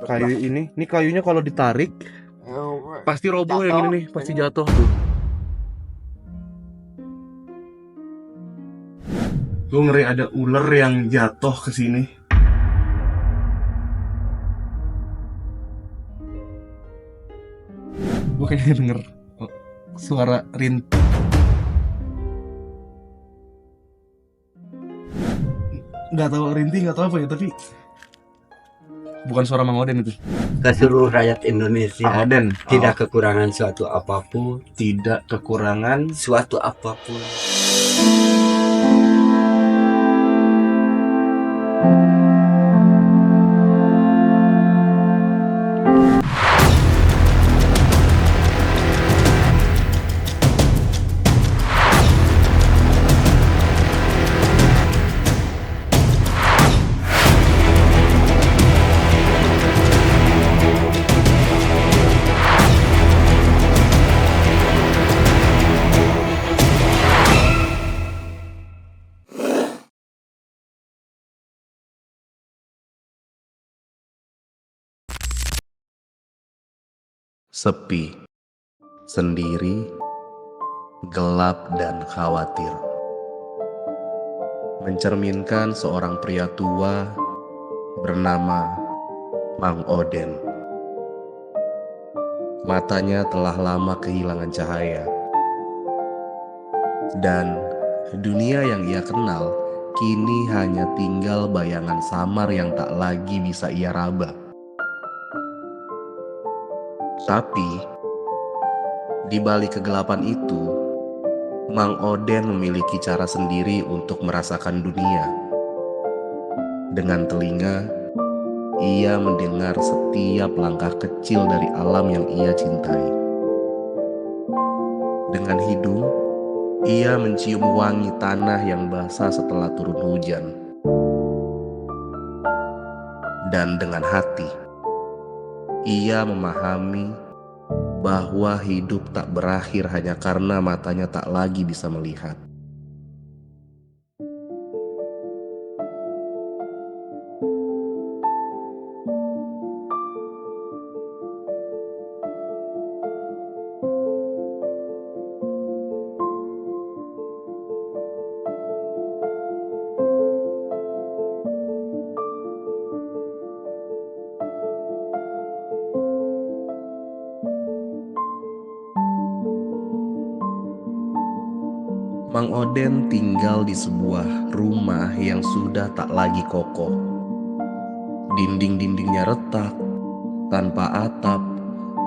Kayu ini kayunya kalau ditarik pasti roboh yang ini nih, pasti jatuh tuh. Gue ngeri ada ular yang jatuh ke sini. Gue kayaknya denger suara rintik. Nggak tahu rintik, nggak tahu apa ya, tapi bukan suara Mang Oden itu. Ke seluruh rakyat Indonesia, Mang Oden tidak kekurangan suatu apapun, tidak kekurangan suatu apapun. Sepi, sendiri, gelap dan khawatir. Mencerminkan seorang pria tua bernama Mang Oden. Matanya telah lama kehilangan cahaya, dan dunia yang ia kenal kini hanya tinggal bayangan samar yang tak lagi bisa ia raba. Tapi di balik kegelapan itu, Mang Oden memiliki cara sendiri untuk merasakan dunia. Dengan telinga, ia mendengar setiap langkah kecil dari alam yang ia cintai. Dengan hidung, ia mencium wangi tanah yang basah setelah turun hujan. Dan dengan hati, ia memahami bahwa hidup tak berakhir hanya karena matanya tak lagi bisa melihat. Mang Oden tinggal di sebuah rumah yang sudah tak lagi kokoh. Dinding-dindingnya retak, tanpa atap,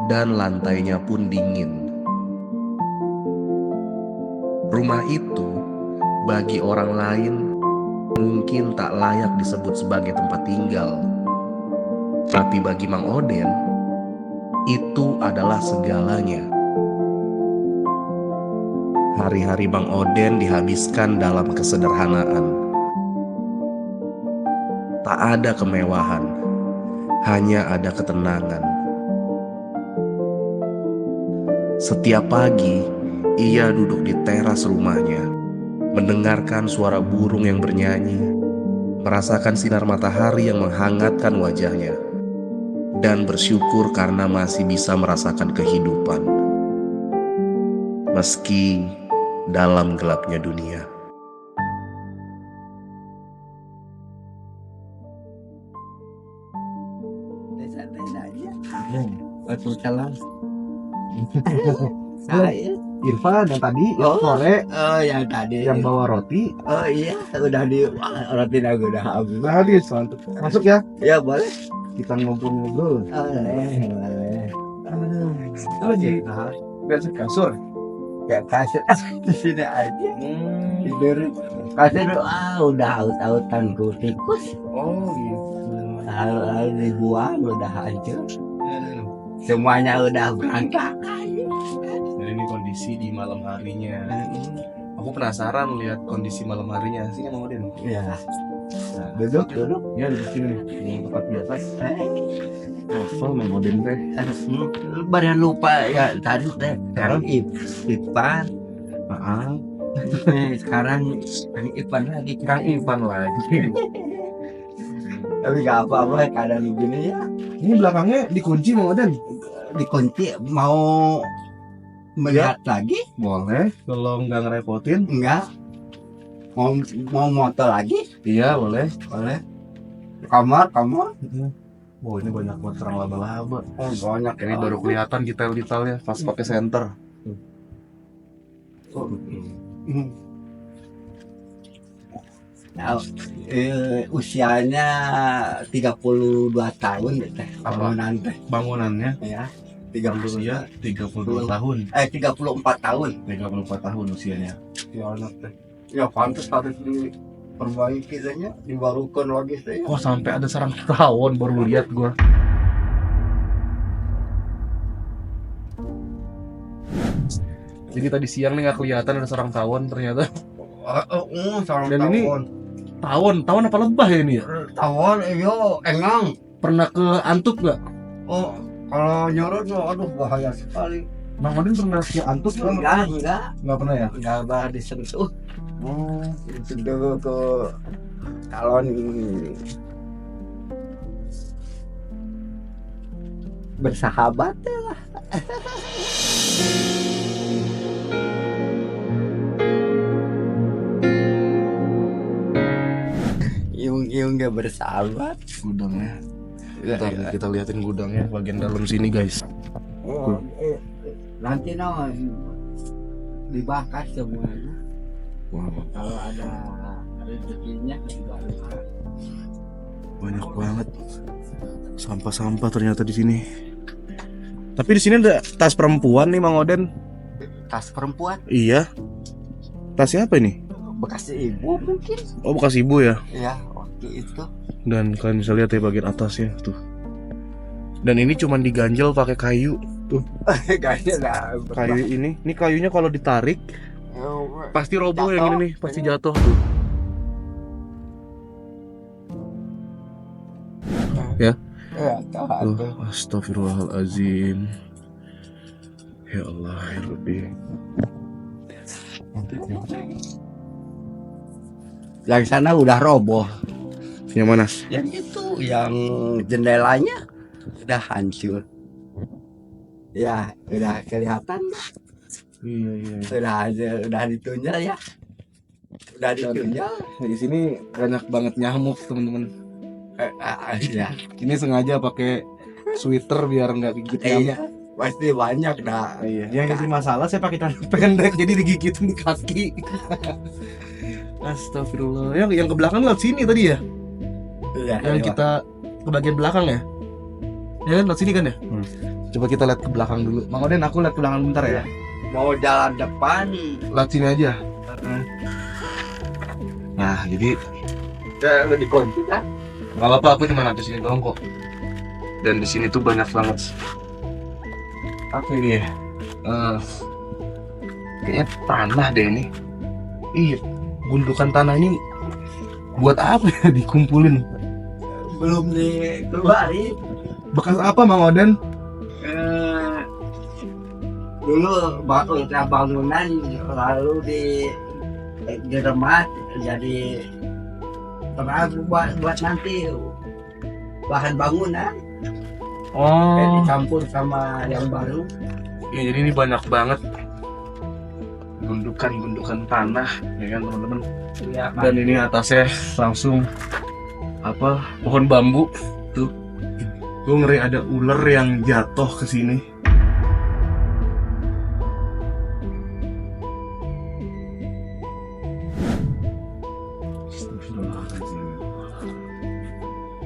dan lantainya pun dingin. Rumah itu bagi orang lain mungkin tak layak disebut sebagai tempat tinggal. Tapi bagi Mang Oden, itu adalah segalanya. Hari-hari Mang Oden dihabiskan dalam kesederhanaan. Tak ada kemewahan, hanya ada ketenangan. Setiap pagi, ia duduk di teras rumahnya, mendengarkan suara burung yang bernyanyi, merasakan sinar matahari yang menghangatkan wajahnya, dan bersyukur karena masih bisa merasakan kehidupan. Meski dalam gelapnya dunia. Waalaikumsalam. Saya Irfan yang tadi, yang Oh. sore, yang tadi. yang bawa roti. Oh iya, udah di roti aku udah habis. Udah habis, mantap. Masuk ya, Ya boleh. kita ngobrol-ngobrol. Boleh. Lagi, biasa kasur. Ya kasih di sini aja. Tidur. Kasih udah out-outan ku tikus. Oh gitu. Lalu dibuang udah hancur. Semuanya udah berantakan. Dan ini kondisi di malam harinya. Aku penasaran lihat kondisi malam harinya sih Mang Oden. Ya, Nah, duduk. ya di sini, di tempat biasa. Apa Mang Oden teh? Badan lupa ya tadi teh. Sekarang Ipan. Sekarang Kang Ipan lagi. Kang Ivan lagi. Tapi gak apa-apa keadaan begini ya. Ini belakangnya dikunci Mang Oden. Dikunci mau melihat lagi? Boleh, kalau nggak ngerepotin. Enggak. Mau motor lagi? Iya, boleh. Boleh. Kamar. Oh, ini banyak banget serang laba-laba. Oh, banyak. Ini baru kelihatan detail-detailnya pas pakai senter. Nah, usianya 32 tahun teh. Apa? Bangunan teh Bangunannya ya. usia 32 tahun. 34 tahun. 34 tahun usianya. Ya anak teh. Ya pantas harus diperbaiki saja, dibarukan lagi saya. Kok sampai ada sarang tawon baru lihat gua. Jadi tadi siang nih nggak kelihatan ada sarang tawon ternyata. Sarang Dan tawon. Tawon apa lebah ya ini ya? Tawon, iyo, engang. Pernah ke Antuk nggak? Oh, kalau nyorot, aduh bahaya sekali. Mang Odin pernah ke Antuk nggak? Nggak pernah ya? Enggak bah disentuh. Itu dulu ke calon bersahabat lah. Yung gak bersahabat. Gudangnya. Ya, Ntar ya. kita liatin gudangnya bagian dalam sini guys. Oh, nanti dibakar semuanya. Wow, Kalau ada rezekinya juga banyak banget sampah-sampah ternyata di sini. Tapi di sini ada tas perempuan nih Mang Oden. tas perempuan Iya. Tasnya apa ini? bekas ibu mungkin Oh, bekas ibu ya. ya waktu itu. Dan kalian bisa lihat ya bagian atasnya tuh. Dan ini cuman diganjel pakai kayu. Tuh, Kayaknya lah kayu ini. Ini kayunya kalau ditarik pasti roboh Jatuh. yang ini nih, pasti jatuh tuh. Ya. tahu. Astagfirullahalazim. Ya Allah, ya Rabbi. Yang sana udah roboh. Yang mana? Yang itu yang jendelanya udah hancur. Ya, udah kelihatan. Iya. Udah ditunjal ya. Udah ditunjal. Di sini banyak banget nyamuk, teman-teman. Ya. Ini sengaja pakai sweater biar nggak gigit nyamuk. Iya, pasti banyak dah. Iya. Yang jadi masalah saya pakai celana pendek jadi digigitin di kaki. Astagfirullah. Yang ke belakang lewat sini tadi ya? Iya, Yang iya. kita ke bagian belakang ya? Ya kan lewat sini kan ya? Coba kita lihat ke belakang dulu. Mang Oden, aku lihat ke belakang bentar ya. Mau jalan depan. Lewat sini aja. Nah, jadi Ya, udah dikunci kan? nggak apa-apa, aku cuma nanti sini doang kok. Dan di sini tuh banyak banget. Apa ini ya? Kayaknya tanah deh ini. Iya, gundukan tanah ini buat apa ya dikumpulin? Belum dikeluarin. Bekas apa Mang Oden? Dulu bangunan lalu diremas jadi perahu buat nanti bahan bangunan. Oh, Dicampur sama yang baru. ya jadi ini banyak banget gundukan tanah, ya kan teman-teman. Ya, Dan ini atasnya langsung apa? Pohon bambu tuh. Gue ngeri ada ular yang jatuh ke sini.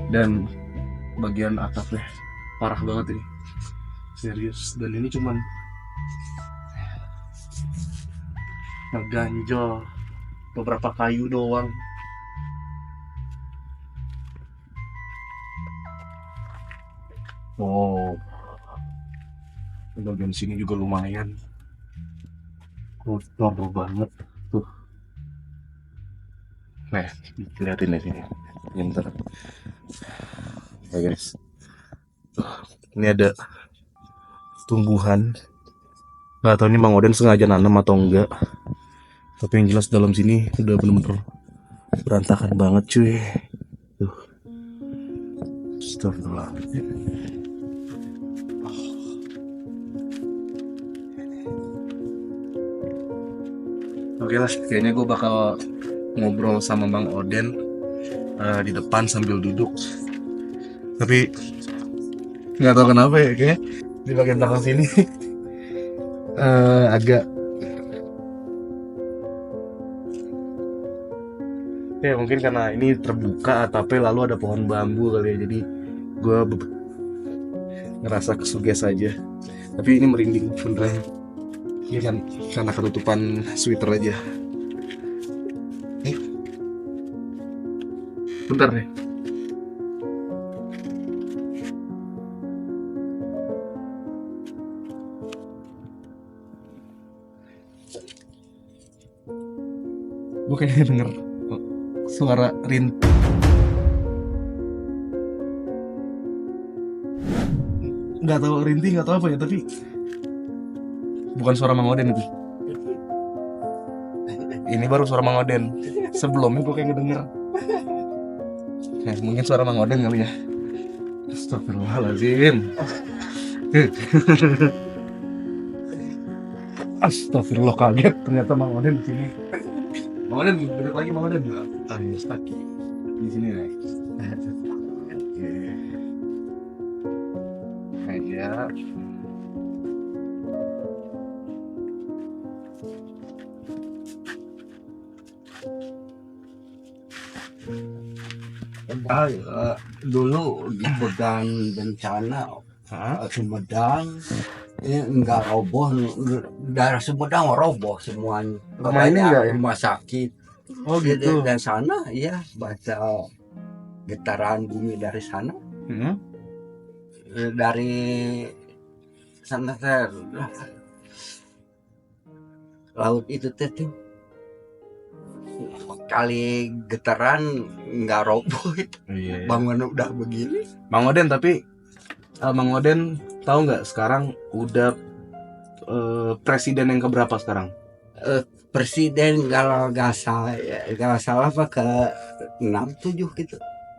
Dan bagian atapnya parah banget ini, serius. Dan ini cuman ngeganjel beberapa kayu doang. Oh, bagian sini juga lumayan kotor banget tuh. Nah, lihatin di sini. Bentar. Ya guys, ini ada tumbuhan. Gak tahu ini Mang Oden sengaja nanam atau enggak. Tapi yang jelas dalam sini udah bener-bener berantakan banget cuy. Tuh. Astagfirullah. Oke lah, kayaknya gue bakal ngobrol sama Bang Oden di depan sambil duduk. Tapi nggak tahu kenapa ya, kayaknya di bagian belakang sini agak ya mungkin karena ini terbuka tapi lalu ada pohon bambu kali ya, jadi gue ngerasa kesuges aja. Tapi ini merinding beneran. Ini kan karena ketutupan sweater aja. Bentar deh. Gue kayaknya denger suara rintih. Nggak tahu rintih, nggak tahu apa ya, tapi bukan suara Mang Oden itu. Ini baru suara Mang Oden. Sebelumnya gue kayak ngedenger. Nah, mungkin suara Mang Oden kali ya. Astagfirullahaladzim. Astagfirullah, kaget ternyata Mang Oden di sini. Mang Oden duduk lagi, Mang Oden. Ah, ya, stuck di sini nih. Oke. Aja. Dulu di Pedang bencana Sumedang ini enggak roboh, daerah Sumedang roboh semuanya. Rumah ini enggak ya? Rumah sakit. Oh gitu. Dan sana ya baca getaran bumi dari sana. Dari sana laut itu tuh kali getaran nggak roboh itu. Iya. Bangunan udah begini. Mang Oden, tapi Mang Oden tahu nggak sekarang udah presiden yang keberapa sekarang? Presiden kalau nggak salah apa ke 6-7 gitu.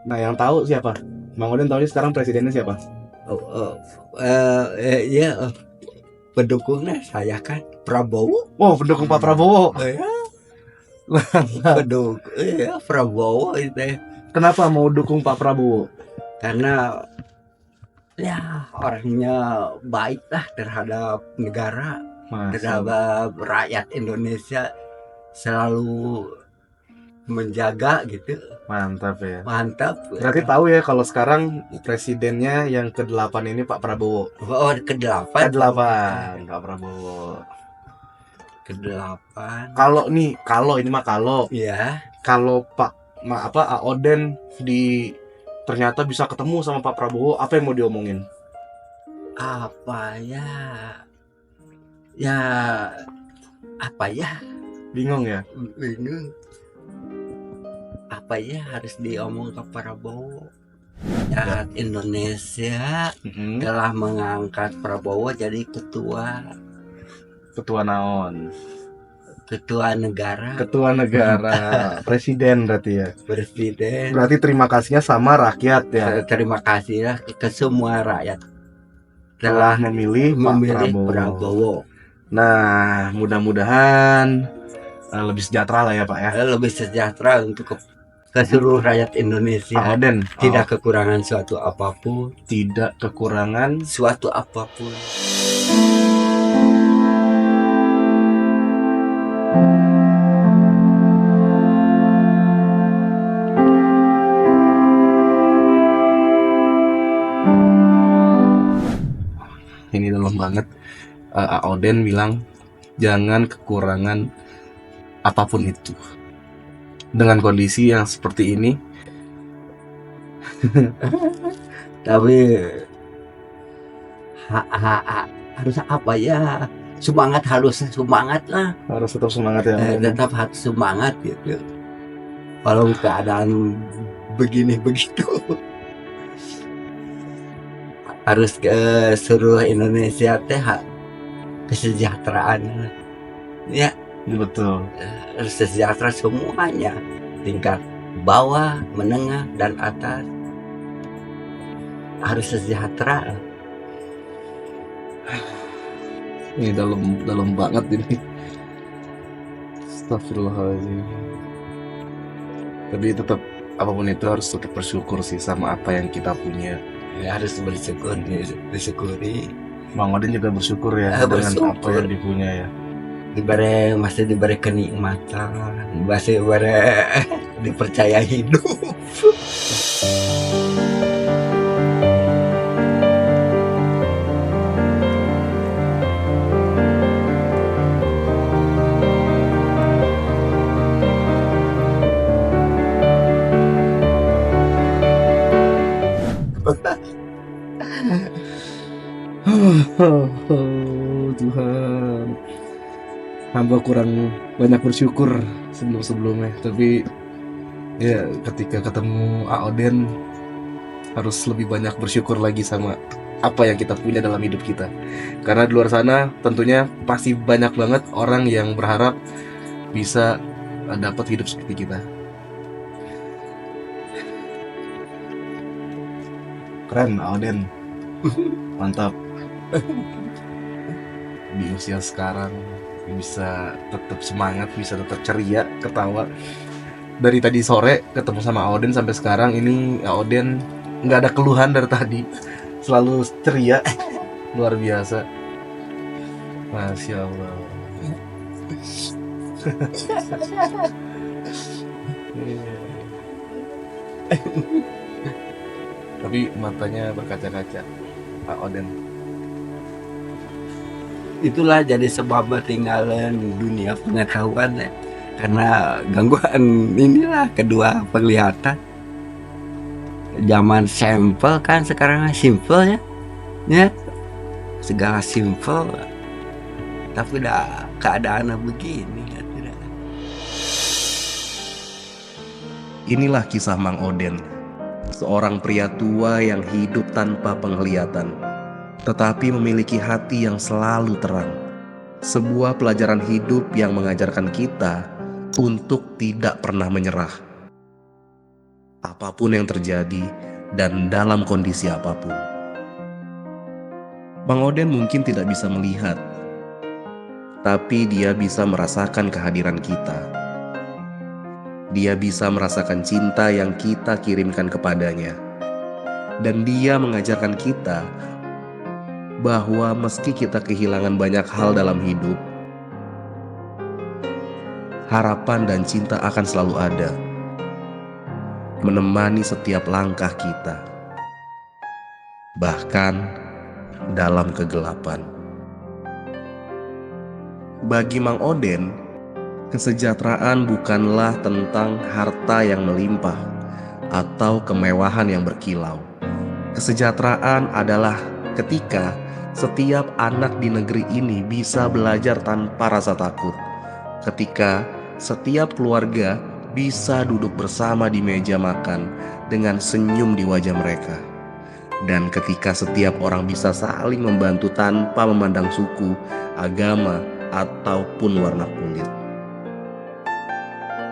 Nah, yang tahu siapa? Mang Oden tahunya sekarang presidennya siapa? Ya pendukungnya saya kan Prabowo. Oh, pendukung Pak Prabowo. Pendukung Prabowo itu. Kenapa mau dukung Pak Prabowo? Karena ya orangnya baik lah terhadap negara, terhadap rakyat Indonesia, selalu menjaga gitu. Mantap ya. Mantap. Berarti tahu ya kalau sekarang presidennya yang ke-8 ini Pak Prabowo. Oh, ke-8. Ke-8 Pak Prabowo. Ke-8. Kalau ini mah kalau ya, kalau A Oden ternyata bisa ketemu sama Pak Prabowo, apa yang mau diomongin? Apa ya? Bingung ya? Bingung. Apa ya harus diomong ke Prabowo? Ya, Indonesia telah mengangkat Prabowo jadi ketua naon? Ketua negara. Presiden berarti ya. Presiden. Berarti terima kasihnya sama rakyat ya. Terima kasih ke semua rakyat telah memilih Pak Prabowo. Nah, mudah-mudahan lebih sejahtera lah ya Pak ya. Lebih sejahtera untuk ke seluruh rakyat Indonesia. Pak Oden tidak kekurangan suatu apapun. Ini dalam banget. Oden bilang jangan kekurangan apapun itu. Dengan kondisi yang seperti ini, tapi harus apa ya? Harus semangat lah. Harus tetap semangat ya. Tetap harus semangat gitu. Kalau keadaan begini begitu, harus ke seluruh Indonesia kesejahteraan ya. Betul. Harus sejahtera semuanya, tingkat bawah, menengah, dan atas. harus sejahtera. Ini dalam banget ini. Astagfirullahaladzim. Tapi tetap apapun itu harus tetap bersyukur sih sama apa yang kita punya. Ya, harus bersyukur, disyukuri. Mang Odin juga bersyukur ya dengan Bersyukur. apa yang dipunya ya. Masih diberi kenikmatan, masih dipercaya hidup. Oh, Tuhan, hamba kurang banyak bersyukur sebelum-sebelumnya, tapi ya ketika ketemu Aoden harus lebih banyak bersyukur lagi sama apa yang kita punya dalam hidup kita. Karena di luar sana tentunya pasti banyak banget orang yang berharap bisa dapat hidup seperti kita. Keren Aoden, mantap. Di usia sekarang bisa tetap semangat, bisa tetap ceria, ketawa. Dari tadi sore ketemu sama Aoden sampai sekarang ini Aoden nggak ada keluhan dari tadi, selalu ceria, luar biasa. Masya Allah. Tapi matanya berkaca-kaca Aoden. Itulah jadi sebab ketinggalan dunia pengetahuan ya. Karena gangguan inilah kedua penglihatan. Zaman sampel kan sekarang simple ya, segala simple. Tapi dah keadaannya begini ya tidak. Inilah kisah Mang Oden, seorang pria tua yang hidup tanpa penglihatan, tetapi memiliki hati yang selalu terang. Sebuah pelajaran hidup yang mengajarkan kita untuk tidak pernah menyerah. Apapun yang terjadi dan dalam kondisi apapun. Mang Oden mungkin tidak bisa melihat, tapi dia bisa merasakan kehadiran kita. Dia bisa merasakan cinta yang kita kirimkan kepadanya. Dan dia mengajarkan kita bahwa meski kita kehilangan banyak hal dalam hidup, harapan dan cinta akan selalu ada, menemani setiap langkah kita, bahkan dalam kegelapan. Bagi Mang Oden, kesejahteraan bukanlah tentang harta yang melimpah atau kemewahan yang berkilau. Kesejahteraan adalah ketika setiap anak di negeri ini bisa belajar tanpa rasa takut. Ketika setiap keluarga bisa duduk bersama di meja makan dengan senyum di wajah mereka. Dan ketika setiap orang bisa saling membantu tanpa memandang suku, agama, ataupun warna kulit.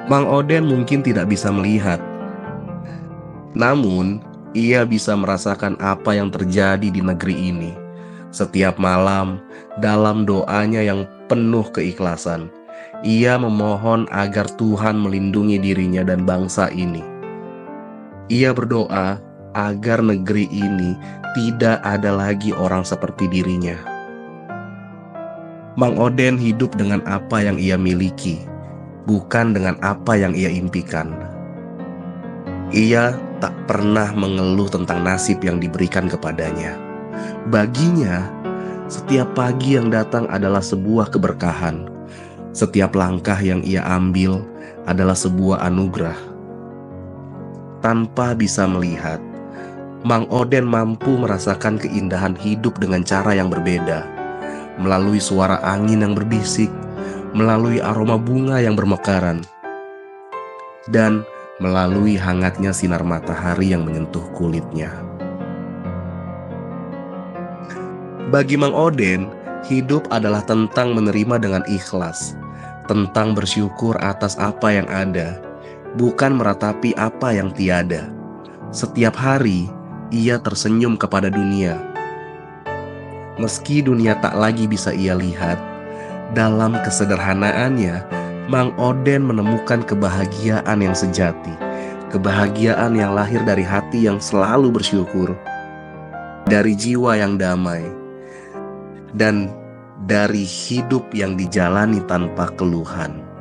Mang Oden mungkin tidak bisa melihat, namun ia bisa merasakan apa yang terjadi di negeri ini. Setiap malam, dalam doanya yang penuh keikhlasan, ia memohon agar Tuhan melindungi dirinya dan bangsa ini. Ia berdoa agar negeri ini tidak ada lagi orang seperti dirinya. Mang Oden hidup dengan apa yang ia miliki, bukan dengan apa yang ia impikan. Ia tak pernah mengeluh tentang nasib yang diberikan kepadanya. Baginya, setiap pagi yang datang adalah sebuah keberkahan. Setiap langkah yang ia ambil adalah sebuah anugerah. Tanpa bisa melihat, Mang Oden mampu merasakan keindahan hidup dengan cara yang berbeda. Melalui suara angin yang berbisik, melalui aroma bunga yang bermekaran, dan melalui hangatnya sinar matahari yang menyentuh kulitnya. Bagi Mang Oden, hidup adalah tentang menerima dengan ikhlas, tentang bersyukur atas apa yang ada, bukan meratapi apa yang tiada. Setiap hari, ia tersenyum kepada dunia. Meski dunia tak lagi bisa ia lihat, dalam kesederhanaannya, Mang Oden menemukan kebahagiaan yang sejati, kebahagiaan yang lahir dari hati yang selalu bersyukur, dari jiwa yang damai, dan dari hidup yang dijalani tanpa keluhan.